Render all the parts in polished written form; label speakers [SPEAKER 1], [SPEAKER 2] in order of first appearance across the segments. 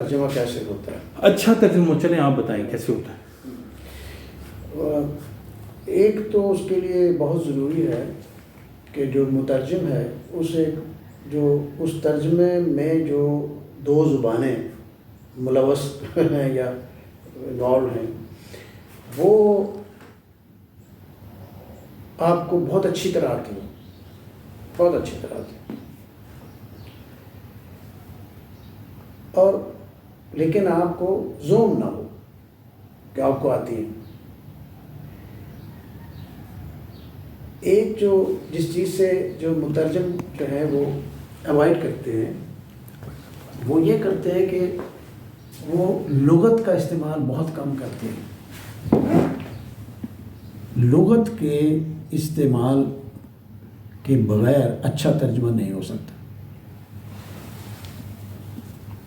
[SPEAKER 1] ترجمہ کیسے ہوتا ہے؟
[SPEAKER 2] اچھا ترجمہ چلیں آپ بتائیں کیسے ہوتا ہے؟
[SPEAKER 1] ایک تو اس کے لیے بہت ضروری ہے کہ جو مترجم ہے اسے جو اس ترجمے میں جو دو زبانیں ملوث ہیں یا انوالوڈ ہیں وہ آپ کو بہت اچھی طرح آتی ہیں، بہت اچھی طرح آتی ہیں، اور لیکن آپ کو زوم نہ ہو کہ آپ کو آتی ہیں۔ ایک جو جس چیز سے جو مترجم جو ہے وہ اوائڈ کرتے ہیں وہ یہ کرتے ہیں کہ وہ لغت کا استعمال بہت کم کرتے ہیں۔ لغت کے استعمال کے بغیر اچھا ترجمہ نہیں ہو سکتا۔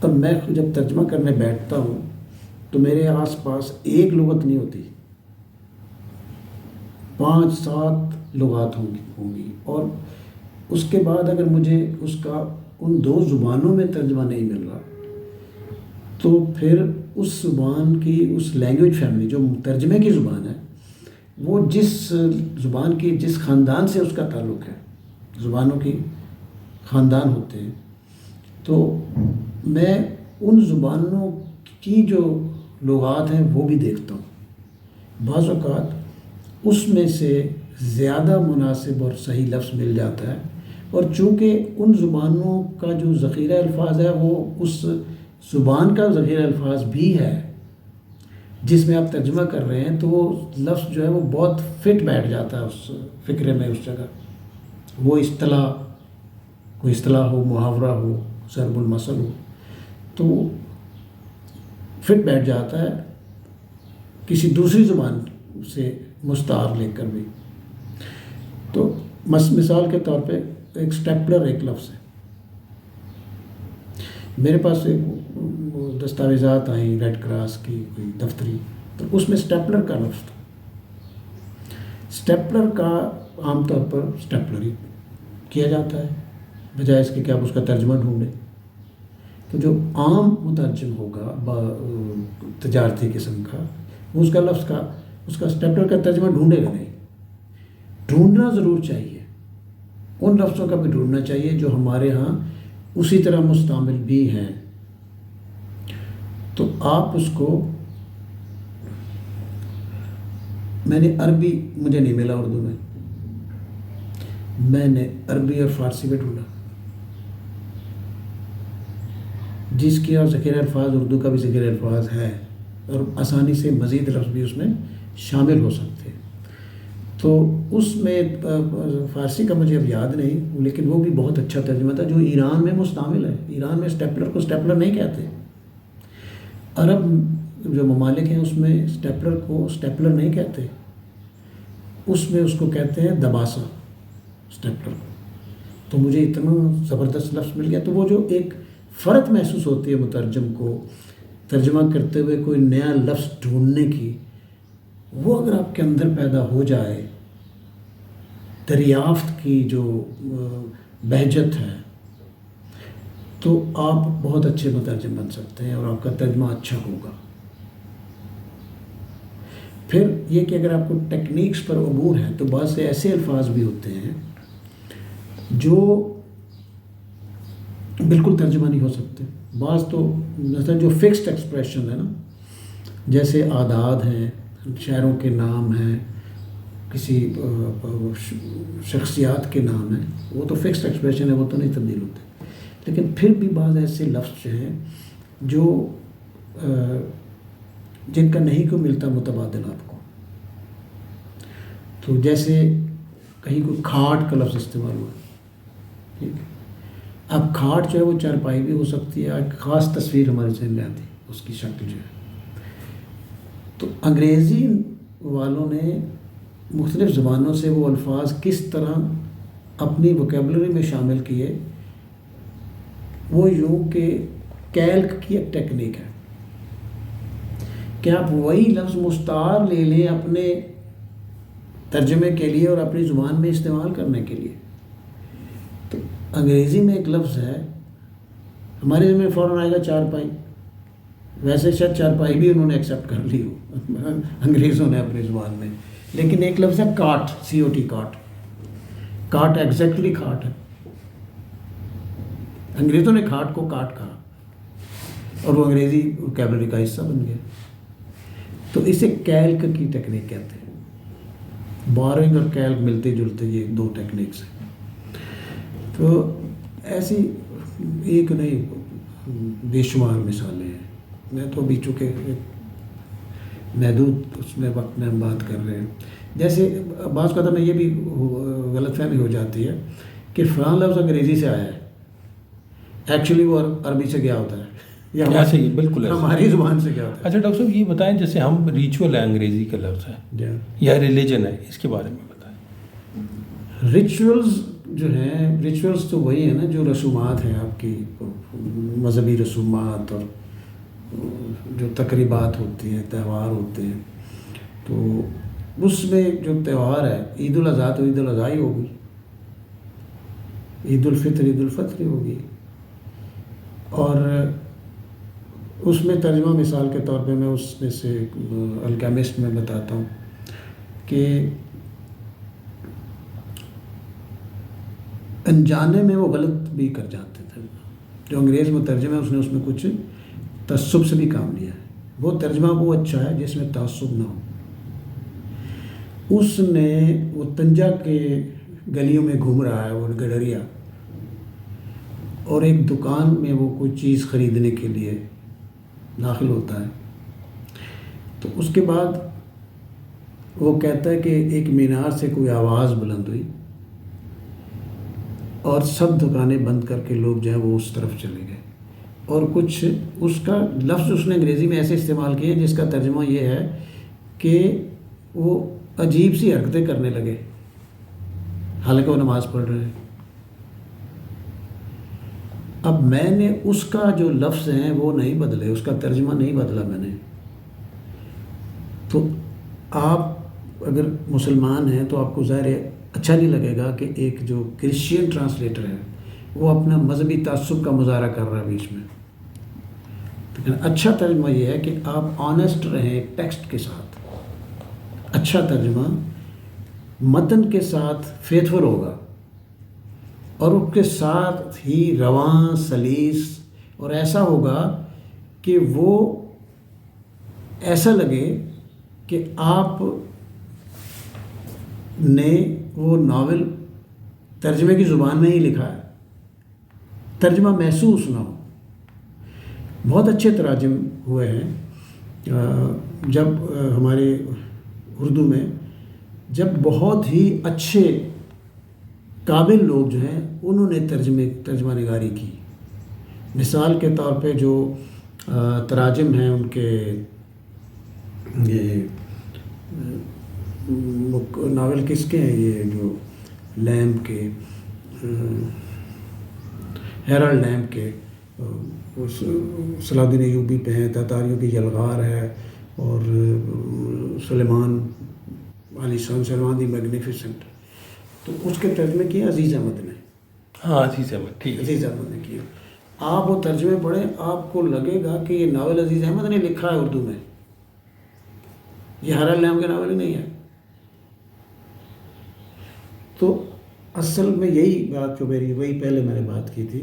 [SPEAKER 1] اور میں جب ترجمہ کرنے بیٹھتا ہوں تو میرے آس پاس ایک لغت نہیں ہوتی، 5-7 لغات ہوں گی، اور اس کے بعد اگر مجھے اس کا ان 2 زبانوں میں ترجمہ نہیں مل رہا تو پھر اس زبان کی اس لینگویج فیملی جو ترجمے کی زبان ہے وہ جس زبان کی جس خاندان سے اس کا تعلق ہے، زبانوں کی خاندان ہوتے ہیں، تو میں ان زبانوں کی جو لغات ہیں وہ بھی دیکھتا ہوں۔ بعض اوقات اس میں سے زیادہ مناسب اور صحیح لفظ مل جاتا ہے، اور چونکہ ان زبانوں کا جو ذخیرہ الفاظ ہے وہ اس زبان کا ذخیرہ الفاظ بھی ہے جس میں آپ ترجمہ کر رہے ہیں، تو وہ لفظ جو ہے وہ بہت فٹ بیٹھ جاتا ہے اس فکرے میں، اس جگہ وہ اصطلاح، کوئی اصطلاح ہو، محاورہ ہو، ضرب المثل ہو، تو فٹ بیٹھ جاتا ہے کسی دوسری زبان سے مستعار لے کر بھی۔ تو مثال کے طور پہ ایک سٹیپلر ایک لفظ ہے، میرے پاس ایک دستاویزات آئیں ریڈ کراس کی کوئی دفتری، تو اس میں سٹیپلر کا لفظ تھا۔ سٹیپلر کا عام طور پر سٹیپلر ہی کیا جاتا ہے بجائے اس کے کہ آپ اس کا ترجمہ ڈھونڈیں۔ تو جو عام مترجم ہوگا تجارتی قسم کا، وہ اس کا لفظ کا اس کا سٹیپلر کا ترجمہ ڈھونڈے گا نہیں، ڈھونڈنا ضرور چاہیے، ان لفظوں کا بھی ڈھونڈنا چاہیے جو ہمارے ہاں اسی طرح مستعمل بھی ہیں۔ تو آپ اس کو، میں نے عربی مجھے نہیں ملا اردو میں نے عربی اور فارسی میں ڈھونڈا، جس کی اور ذخیرہ الفاظ اردو کا بھی ذخیرہ الفاظ ہے، اور آسانی سے مزید لفظ بھی اس میں شامل ہو سکتے ہیں۔ تو اس میں فارسی کا مجھے اب یاد نہیں، لیکن وہ بھی بہت اچھا ترجمہ تھا جو ایران میں مستعمل ہے۔ ایران میں سٹیپلر کو سٹیپلر نہیں کہتے، عرب جو ممالک ہیں اس میں سٹیپلر کو سٹیپلر نہیں کہتے، اس میں اس کو کہتے ہیں دباسا سٹیپلر کو۔ تو مجھے اتنا زبردست لفظ مل گیا، تو وہ جو ایک فرق محسوس ہوتی ہے مترجم کو ترجمہ کرتے ہوئے کوئی نیا لفظ ڈھونڈنے کی، وہ اگر آپ کے اندر پیدا ہو جائے، دریافت کی جو بہجت ہے، تو آپ بہت اچھے مترجم بن سکتے ہیں اور آپ کا ترجمہ اچھا ہوگا۔ پھر یہ کہ اگر آپ کو ٹیکنیکس پر عبور ہے تو بعض سے ایسے الفاظ بھی ہوتے ہیں جو بالکل ترجمہ نہیں ہو سکتے۔ بعض تو مثلا جو فکسڈ ایکسپریشن ہے نا، جیسے اعداد ہیں، شہروں کے نام ہیں، کسی شخصیات کے نام ہیں، وہ تو فکسڈ ایکسپریشن ہے، وہ تو نہیں تبدیل ہوتے۔ لیکن پھر بھی بعض ایسے لفظ جو ہیں جو جن کا نہیں کو ملتا متبادل آپ کو، تو جیسے کہیں کوئی کھاٹ کا لفظ استعمال ہوا، ٹھیک ہے، اب کھاٹ جو ہے وہ چارپائی بھی ہو سکتی ہے، ایک خاص تصویر ہمارے ذہن میں آتی ہے اس کی شکل جو ہے۔ تو انگریزی والوں نے مختلف زبانوں سے وہ الفاظ کس طرح اپنی ووکیبلری میں شامل کیے، وہ یوں کہ کیلک کی ایک ٹیکنیک ہے کہ آپ وہی لفظ مستعار لے لیں اپنے ترجمے کے لیے اور اپنی زبان میں استعمال کرنے کے لیے۔ تو انگریزی میں ایک لفظ ہے، ہمارے ذہن میں فوراً آئے گا چارپائی، ویسے شاید چارپائی بھی انہوں نے ایکسیپٹ کر لی ہو انگریزوں نے اپنی زبان میں، لیکن ایک لفظ ہے کاٹ، COT کاٹ، کاٹ ایگزیکٹلی کھاٹ ہے، انگریزوں نے کھاٹ کو کاٹ کہا اور وہ انگریزی ووکیبلری کا حصہ بن گیا. تو اسے کیلک کی ٹیکنیک کہتے ہیں. بورنگ اور کیلک ملتے جلتے یہ دو ٹیکنیکس ہیں. تو ایسی ایک نہیں بے شمار مثالیں ہیں. میں تو ابھی چونکہ محدود اس میں وقت میں ہم بات کر رہے ہیں. جیسے بعض قدم میں یہ بھی غلط فہمی ہو جاتی ہے کہ فلاں لفظ انگریزی سے آیا ہے، ایکچولی وہ عربی سے گیا ہوتا ہے یا
[SPEAKER 2] ایسے ہی بالکل ایسے.
[SPEAKER 1] ہماری زبان سے گیا ہوتا
[SPEAKER 2] اچھا ڈاکٹر صاحب یہ بتائیں، جیسے ہم ریچول ہے انگریزی کا لفظ ہے
[SPEAKER 1] ہے.
[SPEAKER 2] یا ریلیجن ہے، اس کے بارے میں بتائیں.
[SPEAKER 1] ریچولز جو ہیں، ریچولز تو وہی ہیں نا جو رسومات ہیں آپ کی، مذہبی رسومات اور جو تقریبات ہوتی ہیں، تہوار ہوتے ہیں. تو اس میں جو تہوار ہے، عید الاضحیٰ تو عید الاضحیٰ ہی ہوگی، عید الفطر عید الفطر ہی ہوگی. اور اس میں ترجمہ مثال کے طور پہ میں اس میں سے الکیمسٹ میں بتاتا ہوں کہ انجانے میں وہ غلط بھی کر جاتے تھے. جو انگریز مترجم ہے اس نے اس میں کچھ تعصب سے بھی کام لیا ہے. وہ ترجمہ وہ اچھا ہے جس میں تعصب نہ ہو. اس نے وہ تنجا کے گلیوں میں گھوم رہا ہے وہ گڈریا، اور ایک دکان میں وہ کوئی چیز خریدنے کے لیے داخل ہوتا ہے. تو اس کے بعد وہ کہتا ہے کہ ایک مینار سے کوئی آواز بلند ہوئی اور سب دکانیں بند کر کے لوگ جو ہیں وہ اس طرف چلے گئے. اور کچھ اس کا لفظ اس نے انگریزی میں ایسے استعمال کیے جس کا ترجمہ یہ ہے کہ وہ عجیب سی حرکتیں کرنے لگے حالانکہ وہ نماز پڑھ رہے ہیں. اب میں نے اس کا جو لفظ ہیں وہ نہیں بدلے، اس کا ترجمہ نہیں بدلا میں نے. تو آپ اگر مسلمان ہیں تو آپ کو ظاہر ہے اچھا نہیں لگے گا کہ ایک جو کرسچین ٹرانسلیٹر ہے وہ اپنا مذہبی تعصب کا مظاہرہ کر رہا ہے بیچ میں. لیکن اچھا ترجمہ یہ ہے کہ آپ آنیسٹ رہیں ٹیکسٹ کے ساتھ. اچھا ترجمہ متن کے ساتھ فیتھفل ہوگا اور اس کے ساتھ ہی رواں سلیس، اور ایسا ہوگا کہ وہ ایسا لگے کہ آپ نے وہ ناول ترجمے کی زبان میں ہی لکھا ہے، ترجمہ محسوس نہ ہو. بہت اچھے تراجم ہوئے ہیں جب ہمارے اردو میں، جب بہت ہی اچھے قابل لوگ جو ہیں انہوں نے ترجمہ نگاری کی. مثال کے طور پہ جو تراجم ہیں ان کے یہ ناول کس کے ہیں، یہ جو لیمپ کے ہیرالڈ لیمپ کے صلاح الدین ایوبی پہ ہیں، تاتاریوں کی یلغار ہے، اور سلیمان علی شان سلمان دی میگنیفیسنٹ. تو اس کے ترجمے کیے عزیز احمد نے.
[SPEAKER 2] ہاں عزیز احمد، ٹھیک ہے.
[SPEAKER 1] عزیز احمد نے کیا. آپ وہ ترجمے پڑھیں آپ کو لگے گا کہ یہ ناول عزیز احمد نے لکھا ہے اردو میں، یہ ہیرالڈ لیمپ کے ناول ہی نہیں ہے. تو اصل میں یہی بات جو میری وہی پہلے میں نے بات کی تھی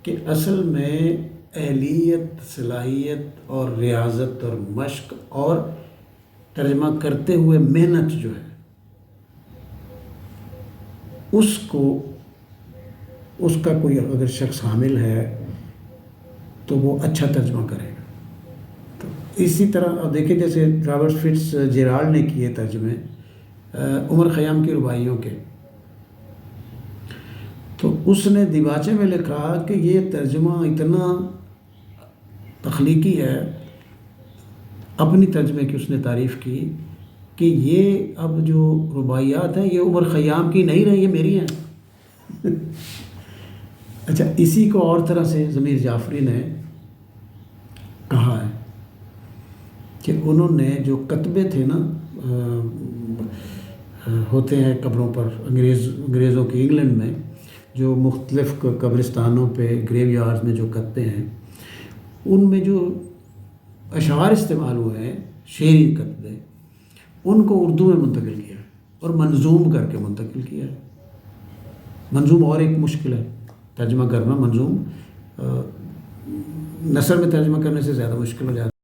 [SPEAKER 1] کہ اصل میں اہلیت، صلاحیت اور ریاضت اور مشق اور ترجمہ کرتے ہوئے محنت جو ہے اس کا کوئی اگر شخص حامل ہے تو وہ اچھا ترجمہ کرے گا. تو اسی طرح اب دیکھیں جیسے رابرٹ فٹز جیرالڈ نے کیے ترجمے عمر خیام کی رباعیوں کے، تو اس نے دیباچے میں لکھا کہ یہ ترجمہ اتنا تخلیقی ہے، اپنی ترجمے کی اس نے تعریف کی کہ یہ اب جو رباعیات ہیں یہ عمر خیام کی نہیں رہی، یہ میری ہیں. اچھا، اسی کو اور طرح سے ضمیر جعفری نے کہا ہے کہ انہوں نے جو کتبے تھے نا ہوتے ہیں قبروں پر انگریزوں کی انگلینڈ میں، جو مختلف قبرستانوں پہ گریو یارڈز میں جو کتبے ہیں، ان میں جو اشعار استعمال ہوئے ہیں شعری قطبے، ان کو اردو میں منتقل کیا ہے اور منظوم کر کے منتقل کیا ہے۔ منظوم اور ایک مشکل ہے ترجمہ کرنا، منظوم نثر میں ترجمہ کرنے سے زیادہ مشکل ہو جاتا ہے۔